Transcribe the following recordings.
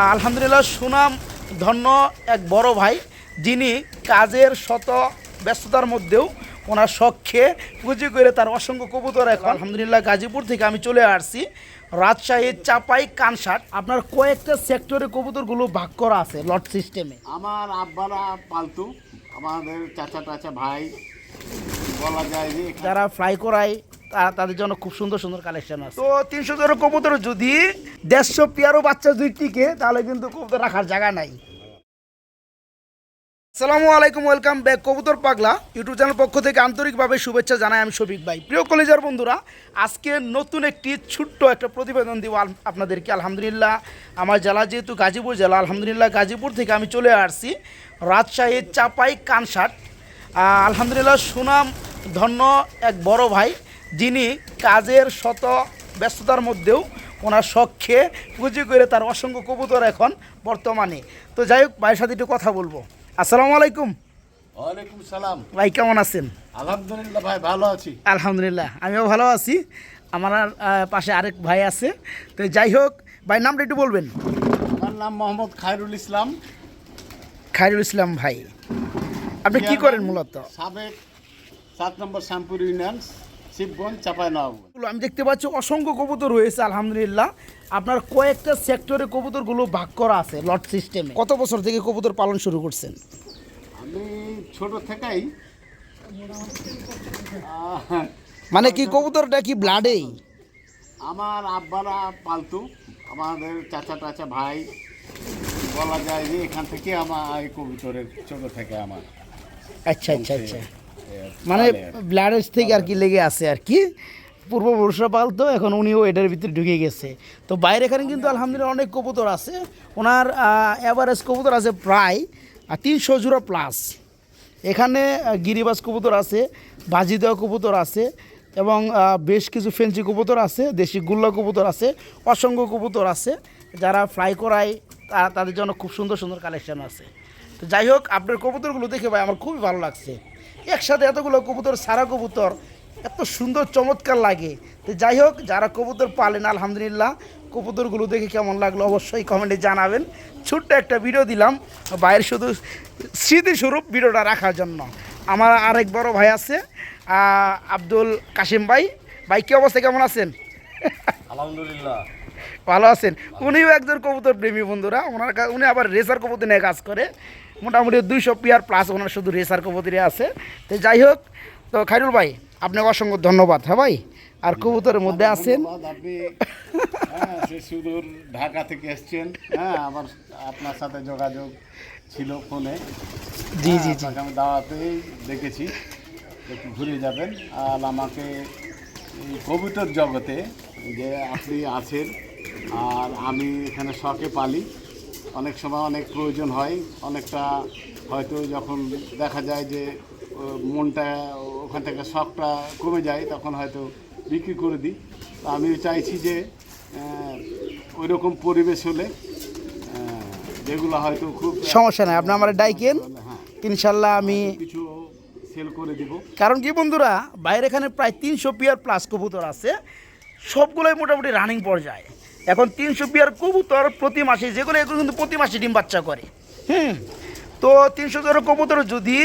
আলহামদুলিল্লাহ সুনাম ধন্য এক বড় ভাই যিনি কাজের শত ব্যস্ততার মধ্যেও ওনার শখে পুঁজি করে তার অসংখ্য কবুতর এখন আলহামদুলিল্লাহ গাজীপুর থেকে আমি চলে আসছি রাজশাহীর চাপাই কানসাট। আপনার কয়েকটা সেক্টরে কবুতরগুলো ভাগ করা আছে লট সিস্টেমে। আমার আব্বারা পালতু, আমাদের চাচা টাচা ভাই বলা যায় যে যারা ফ্লাই করায় তাদের জন্য খুব সুন্দর সুন্দর কালেকশন আছে। তো 300 জোড়া কবুতর যদি 150 পেয়ারও বাচ্চা যদি টিকে তাহলে কিন্তু কবুতর রাখার জায়গা নাই। আসসালামু আলাইকুম, ওয়েলকাম ব্যাক কবুতর পাগলা ইউটিউব চ্যানেল পক্ষ থেকে আন্তরিকভাবে শুভেচ্ছা জানাই আমি শফিক ভাই। প্রিয় কলেজার বন্ধুরা, আজকে নতুন একটি ছোট্ট একটা প্রতিবেদন দিব আপনাদেরকে। আলহামদুলিল্লাহ আমার জেলা যেহেতু গাজীপুর জেলা, আলহামদুলিল্লাহ গাজীপুর থেকে আমি চলে আসছি রাজশাহীর চাপাই কানসাট। আলহামদুলিল্লাহ সুনাম ধন্য এক বড় ভাই যিনি কাজের শত ব্যস্ততার মধ্যেও ওনার শখে পুঁজি করে তার অসংখ্য কবুতর এখন বর্তমানে। তো যাই হোক, ভাইয়ের সাথে একটু কথা বলবো। আসসালামু আলাইকুম। ওয়ালাইকুম সালাম ভাই, কেমন আছেন? আলহামদুলিল্লাহ ভাই, ভালো আছি। আলহামদুলিল্লাহ আমিও ভালো আছি। আমার পাশে আরেক ভাই আছে। তো যাই হোক, ভাই নামটা একটু বলবেন। আমার নাম মোহাম্মদ খায়রুল ইসলাম। খায়রুল ইসলাম ভাই, আপনি কি করেন মূলত? সাবেক 7 নম্বর শ্যামপুর ইউনিয়ন, শিবগঞ্জ, চাঁপাইনবাবগঞ্জ। আমি দেখতে পাচ্ছি অসংখ্য কবুতর রয়েছে আলহামদুলিল্লাহ। আপনার কয়েকটা সেক্টরে কবুতরগুলো ভাগ করা আছে লট সিস্টেমে। কত বছর থেকে কবুতর পালন শুরু করছেন? আমি ছোট থেকেই মানে কি কবুতরটা কি ব্লাডেই? আমার আব্বারা পালতু, আমাদের চাচা টাচা ভাই বলা যায় যে এখান থেকে আমার এই কবুতরের ছোট থেকে আমার আচ্ছা আচ্ছা আচ্ছা, মানে ব্লাডের থেকে আর কি লেগে আছে আর কি। পূর্বপুরুষরা পালতো, এখন উনিও এটার ভিতরে ঢুকে গেছে। তো বাইরে এখানে কিন্তু আলহামদুলিল্লাহ অনেক কবুতর আছে। ওনার অ্যাভারেজ কবুতর আছে প্রায় 300 জোড়া প্লাস। এখানে গিরিবাজ কবুতর আছে, বাজি দেওয়া কবুতর আছে এবং বেশ কিছু ফেন্সি কবুতর আছে, দেশি গুল্লা কবুতর আছে, অসংখ্য কবুতর আছে। যারা ফ্লাই করায় তাদের জন্য খুব সুন্দর সুন্দর কালেকশন আছে। তো যাই হোক, আপনার কবুতরগুলো দেখে ভাই আমার খুবই ভালো লাগছে। একসাথে এতগুলো কবুতর, সারা কবুতর এত সুন্দর চমৎকার লাগে। তো যাই হোক, যারা কবুতর পালেন আলহামদুলিল্লাহ, কবুতরগুলো দেখে কেমন লাগলো অবশ্যই কমেন্টে জানাবেন। ছোট্ট একটা ভিডিও দিলাম বাইরের, শুধু স্মৃতিস্বরূপ ভিডিওটা রাখার জন্য। আমার আরেক বড় ভাই আছে আব্দুল কাশিম ভাই। ভাই কী অবস্থা, কেমন আছেন? আলহামদুলিল্লাহ ভালো আছেন। উনিও একজন কবুতর প্রেমী বন্ধুরা। উনি আবার রেসার কবুতর নিয়ে কাজ করে। মোটামুটি 200 পেয়ার প্লাস ওনার শুধু রেসার কবুতরই আছে। তো যাই হোক, তো খায়রুল ভাই আপনাকে অসংখ্য ধন্যবাদ। হ্যাঁ ভাই, আর কবুতরের মধ্যে আছেন আপনি সুদূর ঢাকা থেকে এসছেন। হ্যাঁ, আবার আপনার সাথে যোগাযোগ ছিল ফোনে। জি জি জি, আমি দাওয়াতেই দেখেছি, একটু ঘুরে যাবেন। আর আমাকে এই কবুতর জগতে যে আপনি আছেন, আর আমি এখানে শখে পালি। অনেক সময় অনেক প্রয়োজন হয়, অনেকটা হয়তো যখন দেখা যায় যে মনটা ওখান থেকে শখটা কমে যায়, তখন হয়তো বিক্রি করে দিই। তো আমি চাইছি যে ওই রকম পরিবেশ হলে যেগুলো হয়তো খুব সমস্যা নাই, আপনি আমার ডাইকেন, ইনশাল্লাহ আমি কিছু সেল করে দিব। কারণ কি বন্ধুরা, বাইরে এখানে প্রায় 300 পেয়ার প্লাস কবুতর আছে, সবগুলোই মোটামুটি রানিং পর্যায়ে। এখন 300 পেয়ার কবুতর প্রতি মাসে, যেগুলো এগুলো কিন্তু প্রতি মাসে ডিম বাচ্চা করে। তো 300 জোড়া কবুতর যদি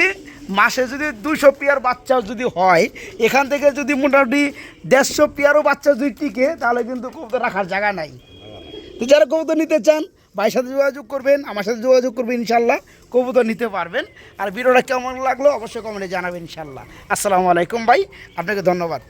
মাসে যদি 200 পেয়ার বাচ্চা যদি হয়, এখান থেকে যদি মোটামুটি 150 পেয়ারও বাচ্চা যদি টিকে তাহলে কিন্তু কবুতর রাখার জায়গা নাই। তো যারা কবুতর নিতে চান ভাইয়ের সাথে যোগাযোগ করবেন, আমার সাথে যোগাযোগ করবেন, ইনশাল্লাহ কবুতর নিতে পারবেন। আর ভিডিওটা কেমন লাগলো অবশ্যই কমেন্টে জানাবেন ইনশাল্লাহ। আসসালামু আলাইকুম ভাই, আপনাকে ধন্যবাদ।